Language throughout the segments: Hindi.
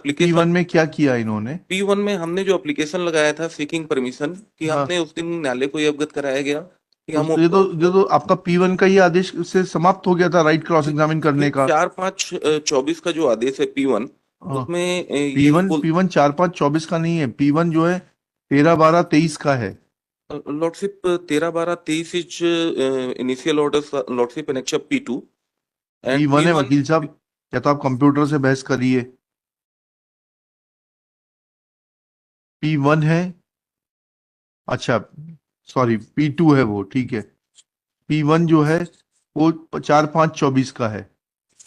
एप्लीकेशन P1 में क्या किया इन्होंने? P1 में हमने जो एप्लीकेशन लगाया था सीकिंग परमिशन कि हाँ, हमने उस दिन न्यायालय को ये अवगत कराया गया कि तो हम ये तो आपका P1 का ये आदेश से समाप्त हो गया था, राइट क्रॉस एग्जामिन करने का। 4/5/24 का जो आदेश है P1, हाँ, उसमें यही P1 बोल P1 4/5/24 का नहीं है, P1 जो है 13/12/23 का है। Lordship 13/12/23 is initial order lordship in except P2 and P1 है P1। वकील साहब, या तो आप कंप्यूटर से बहस करिए। P1 है, अच्छा, सॉरी P2 है वो, ठीक है। P1 जो है वो 4/5/24 का है।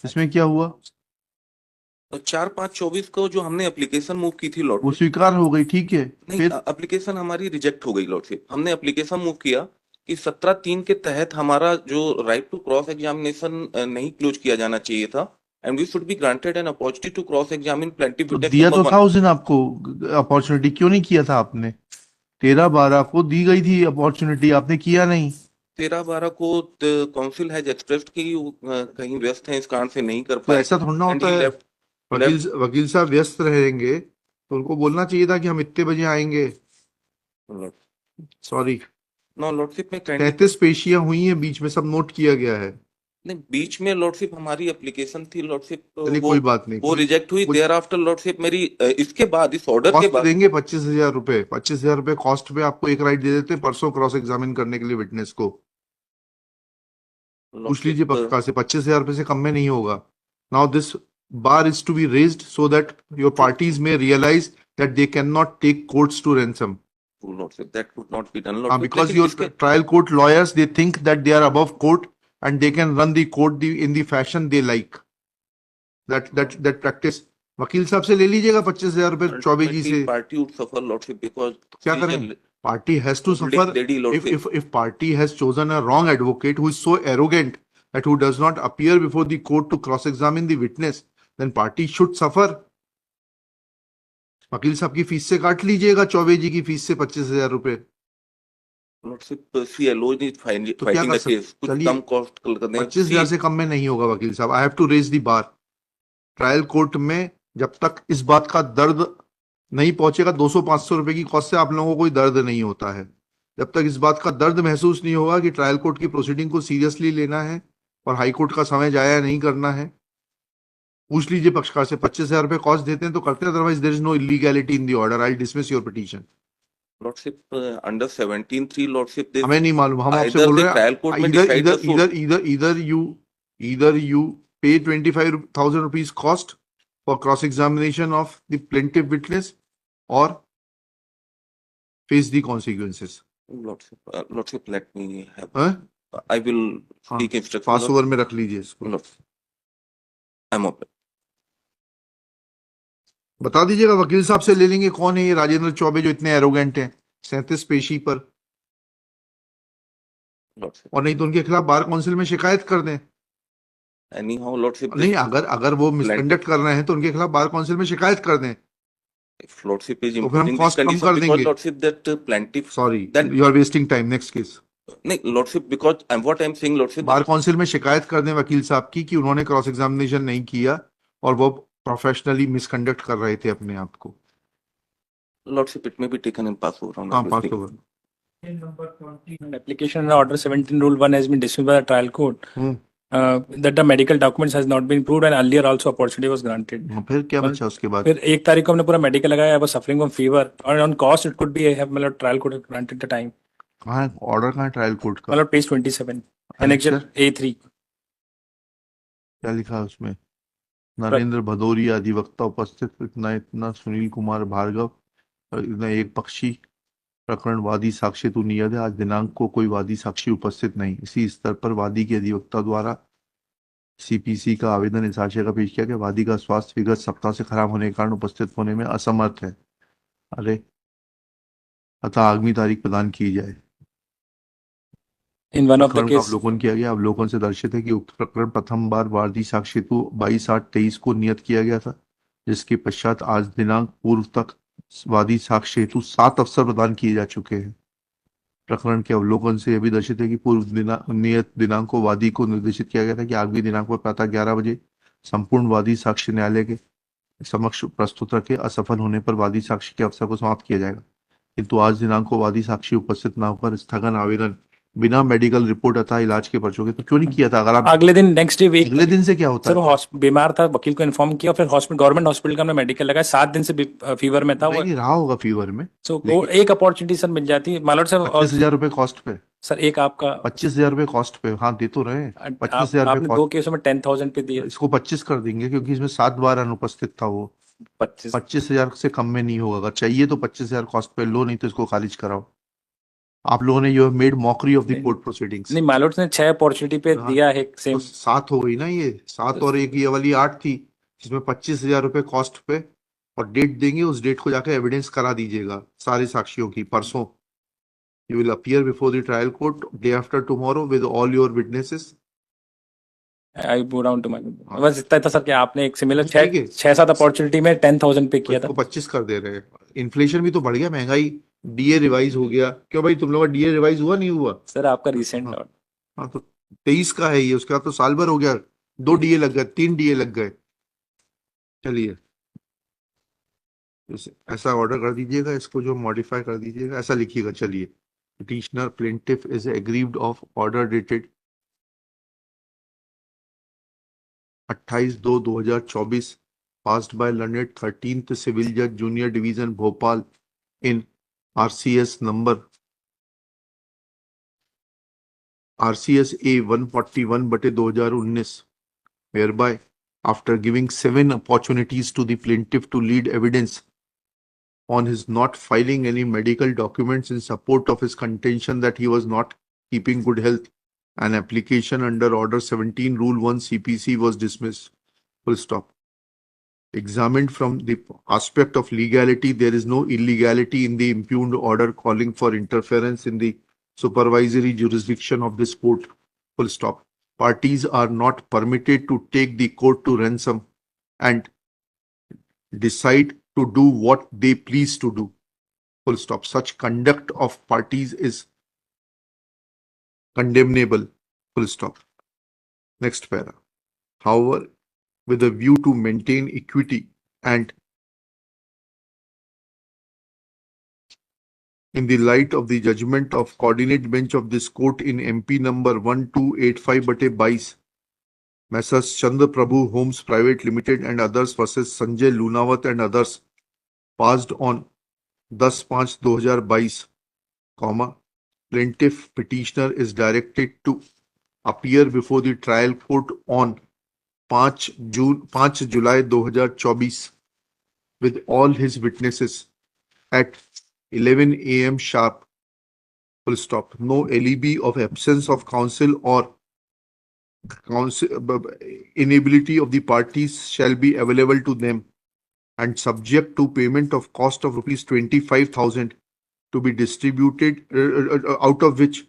इसमें क्या हुआ? 4/5/24 को जो हमने एप्लीकेशन मूव की थी वो लॉर्डशिप, स्वीकार हो गई, ठीक है। नहीं, फिर एप्लीकेशन हमारी रिजेक्ट हो गई लॉर्डशिप। हमने एप्लीकेशन मूव किया कि 17(3) के तहत हमारा जो राइट टू क्रॉस एग्जामिनेशन नहीं क्लोज किया जाना चाहिए था, and we should be granted an opportunity to cross examine plaintiff तो विटनेस दिया नंबर तो 1। था उस दिन आपको अपॉर्चुनिटी, क्यों नहीं किया था आपने? 13/12 को दी गई थी अपॉर्चुनिटी, आपने किया नहीं। 13/12 को काउंसिल हैज एक्सप्रेस्ड कि वो, कहीं व्यस्त हैं, इस कारण से नहीं कर तो पाए, ऐसा थोड़ा ना एंड होता ही है। लेफ्ट वकील लेफ्ट वकील साहब व्यस्त रहेंगे तो उनको बोलना चाहिए था कि हम इतने बजे आएंगे। सॉरी। नो लॉर्डशिप में काइंडली, 33 पेशियां हुई हैं बीच में, सब नोट किया गया है। नहीं, बीच में लॉर्डशिप हमारी एप्लीकेशन थी लॉर्डशिप, चलिए वो कोई बात नहीं, वो कुछ रिजेक्ट हुई कुछ देयर आफ्टर लॉर्डशिप मेरी, इसके बाद, इस ऑर्डर के कॉस्ट बाद। देंगे 25,000 रुपए। 25,000 रुपए कॉस्ट पे आपको एक राइट दे देते हैं परसों क्रॉस एग्जामिन करने के लिए विटनेस को। पूछ लीजिए लॉर्डशिप पक्षकार से, 25,000 रुपए से कम में नहीं होगा। Now this bar is to be raised so that your parties may realise that they can not take courts to ransom. Lordship that could not be done lordship, Because लेकिन your इसके trial court lawyers, they think that they are above court and they can run the court in the fashion they like. That practice वकील साहब से ले लीजिएगा 25,000 रुपए चौबे जी अल्टीमेटली से। Party would suffer lordship because तो क्या शी इज करें? Party has to old age suffer lady lordship. if party has chosen a wrong advocate who is so arrogant that who does not appear before the court to cross examine the witness, then party should suffer. वकील साहब की फीस से काट लीजिएगा चौबे जी की फीस से 25,000 रुपए। लॉर्डशिप सीएलओ इज तो क्या फाइटिंग कर द केस, सकते, कुछ चलिए कम कॉस्ट कर दें 25,000 सी। से कम में नहीं होगा वकील साहब। I have to raise the bar. Trial court में जब तक इस बात का दर्द नहीं पहुंचेगा, 200-500 रुपए की कॉस्ट से आप लोगों को कोई दर्द नहीं होता है। जब तक इस बात का दर्द महसूस नहीं होगा कि ट्रायल कोर्ट की प्रोसीडिंग को सीरियसली लेना है और हाई कोर्ट का समय जाया नहीं करना है, पूछ लीजिए पक्षकार से। 25,000 रुपए कॉस्ट देते हैं तो करते हैं, otherwise there is no illegality in the order. I dismiss your petition. Lordship under 17(3) lordship दे हमें नहीं मालूम, हम आपसे आइदर बोल द रहे ट्रायल हैं कोर्ट में इधर डिसाइड द इधर सूट। इधर इधर इधर यू पे 25,000 rupees cost for cross-examination of the plaintiff witness or face the consequences. Lordship let me have, हाँ, आई विल हाँ, टेक इंस्ट्रक्शन पास ओवर में रख लीजिए इसको। Lordship, I am open. बता दीजिएगा, वकील साहब से ले लेंगे कौन है ये राजेंद्र चौबे जो इतने एरोगेंट हैं 37 पेशी पर। लॉर्डशिप और नहीं तो उनके खिलाफ बार काउंसिल में शिकायत कर दें। एनी हाउ लॉर्डशिप नहीं, दिस अगर अगर वो प्लेंटिफ, मिसकंडक्ट कर रहे हैं तो उनके खिलाफ बार काउंसिल में शिकायत कर दें, if lordship is तो फिर हम imposing this cost cum condition कर because देंगे। lordship that plaintiff, sorry, then you are wasting time, next case. नहीं lordship because I'm what I'm saying lordship bar that council में शिकायत कर दें वकील साहब की कि उन्होंने क्रॉस एग्जामिनेशन नहीं किया और वो प्रोफेशनली मिसकंडक्ट कर रहे थे अपने आप को। lordship it may be taken in pass over on हाँ, पास everything. Over. Application under Order 17 Rule 1 has been dismissed by the trial court. That the medical documents has not been proved and earlier also opportunity was granted. फिर क्या बचा उसके बाद? फिर 1 तारीख को हमने पूरा मेडिकल लगाया, I was suffering from fever और on cost it could be have मतलब trial court granted the time. कहाँ है ऑर्डर, कहाँ है ट्रायल कोर्ट का? मतलब page 27 annexure A3. क्या लिखा है उसमें? नरेंद्र भदौरिया अधिवक्ता उपस्थित, इतना इतना सुनील कुमार भार्गव, इतना एक पक्षी प्रकरण वादी साक्ष्य तू नियत है। आज दिनांक को कोई वादी साक्षी उपस्थित नहीं। इसी स्तर पर वादी के अधिवक्ता द्वारा सीपीसी का आवेदन इस आशय का पेश किया कि वादी का स्वास्थ्य विगत सप्ताह से खराब होने के कारण उपस्थित होने में असमर्थ है। अरे, अतः आगामी तारीख प्रदान की जाए। In one of the प्रकरण का case, अवलोकन किया गया। अवलोकन से दर्शित है कि उक्त प्रकरण प्रथम बार वादी साक्ष्य हेतु 22/8/23 को नियत किया गया था, जिसके पश्चात आज दिनांक पूर्व तक वादी साक्ष्य हेतु 7 अवसर प्रदान किए जा चुके हैं। प्रकरण के अवलोकन से यह भी दर्शित है कि पूर्व नियत दिनांक को वादी को निर्देशित किया गया था कि आगामी दिनांक पर प्रातः 11 बजे संपूर्ण वादी साक्ष्य न्यायालय के समक्ष प्रस्तुत रखे। असफल होने पर वादी साक्षी के अवसर को समाप्त किया जाएगा, किंतु आज दिनांक को वादी साक्षी उपस्थित न होकर स्थगन आवेदन बिना मेडिकल रिपोर्ट अथवा इलाज के पर्चों के, तो क्यों नहीं किया था? अगर आप अगले दिन नेक्स्ट डे वीक अगले दिन से क्या होता सर है? वो बीमार था, वकील को इन्फॉर्म किया, फिर हॉस्पिटल गवर्नमेंट हॉस्पिटल का हमने मेडिकल लगाया, 7 दिन से फीवर में था वो। नहीं रहा होगा फीवर में, सो वो एक अपॉर्चुनिटी सर मिल जाती है मालूम सर। और 25,000 रुपए कॉस्ट पे, सर एक आपका 25,000 रुपए कॉस्ट पे, हाँ दे तो रहे, 25,000 रुपए आपने कॉस्ट। 2 केसों में 10,000 पे दिए। इसको 25 कर देंगे क्योंकि इसमें 7 बार अनुपस्थित था वो। 25 25,000 से कम में नहीं होगा। अगर चाहिए तो 25,000 कॉस्ट पे लो, नहीं तो इसको खारिज कराओ। आप लोगों ने you made mockery of the नहीं, कोर्ट प्रोसीडिंग्स। नहीं मालूम ने 6 अपॉर्चुनिटी पे हाँ, दिया है तो सेम। 7 हो गई ना, ये 7 और एक ये वाली 8 थी, जिसमें 25,000 रुपए कॉस्ट पे। और डेट देंगे, उस डेट को जाकर एविडेंस करा दीजिएगा सारे साक्षियों की। परसों you will appear before the trial court day after tomorrow with all your witnesses. I go down to my, बस इतना था सर कि आपने एक सिमिलर ठीक है। 6-7 अपॉर्चुनिटी में 10,000 पे तो किया था। इसको 25 कर दे रहे हैं। इन्फ्लेशन भी तो बढ़ गया, महंगाई, डीए रिवाइज हो गया। क्यों भाई, तुम लोग का डीए रिवाइज हुआ नहीं हुआ? सर आपका रिसेंट हाँ, हाँ तो 23 का है ये, उसके बाद तो साल भर हो गया, 2 डीए लग गए, 3 डीए लग गए। चलिए ऐसा ऑर्डर कर दीजिएगा, इसको जो मॉडिफाई कर दीजिएगा, ऐसा लिखिएगा। चलिए, petitioner plaintiff is aggrieved of order dated 28/2/2024 passed by learned 13th Civil Judge Junior Division Bhopal in RCS number RCS A 141/2019, whereby after giving 7 opportunities to the plaintiff to lead evidence on his not filing any medical documents in support of his contention that he was not keeping good health, an application under Order 17 Rule 1 CPC was dismissed. Full stop. Examined from the aspect of legality, there is no illegality in the impugned order calling for interference in the supervisory jurisdiction of this court. Full stop. Parties are not permitted to take the court to ransom and decide to do what they please to do. Full stop. Such conduct of parties is condemnable. Full stop. Next para. However, with a view to maintain equity and in the light of the judgment of coordinate bench of this court in MP number 1285/22, Messrs. Chandra Prabhu Homes Private Limited and others versus Sanjay Lunawat and others, passed on 10/5/2022, plaintiff petitioner is directed to appear before the trial court on 5 July 2024 with all his witnesses at 11 a.m. sharp. Full stop. No alibi of absence of counsel or inability of the parties shall be available to them, and subject to payment of cost of rupees 25,000 to be distributed, out of which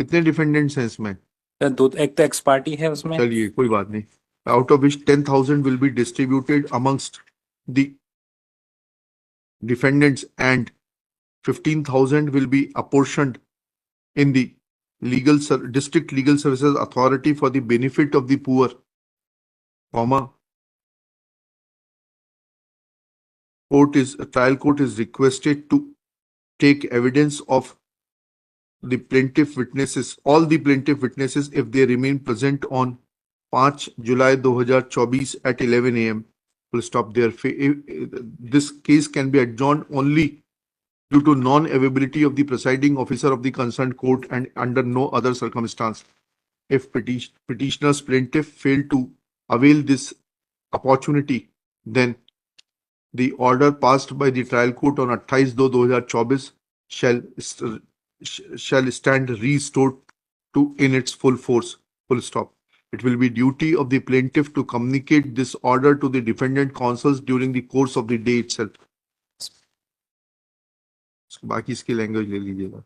कितने डिफेंडेंट्स हैं इसमें? सर दो, एक तो एक्स पार्टी है उसमें। चलिए कोई बात नहीं। Out of which 10,000 will be distributed amongst the defendants and 15,000 will be apportioned in the district legal services authority for the benefit of the poor, trial court is requested to take evidence of the plaintiff witnesses, all the plaintiff witnesses, if they remain present on 5 July 2024 at 11 a.m. Full stop. This case can be adjourned only due to non-availability of the presiding officer of the concerned court and under no other circumstance. If petitioner's plaintiff fail to avail this opportunity, then the order passed by the trial court on 28/2/2024 shall stand restored to in its full force. Full stop. It will be duty of the plaintiff to communicate this order to the defendant counsels during the course of the day itself. बाकी इसकी लैंग्वेज ले लीजिएगा।